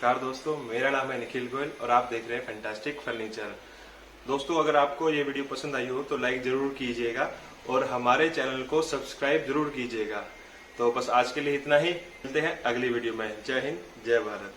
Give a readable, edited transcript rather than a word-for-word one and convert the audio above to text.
नमस्कार दोस्तों, मेरा नाम है निखिल गोयल और आप देख रहे हैं फैंटास्टिक फर्नीचर। दोस्तों, अगर आपको ये वीडियो पसंद आई हो तो लाइक जरूर कीजिएगा और हमारे चैनल को सब्सक्राइब जरूर कीजिएगा। तो बस आज के लिए इतना ही, मिलते हैं अगली वीडियो में। जय हिंद, जय भारत।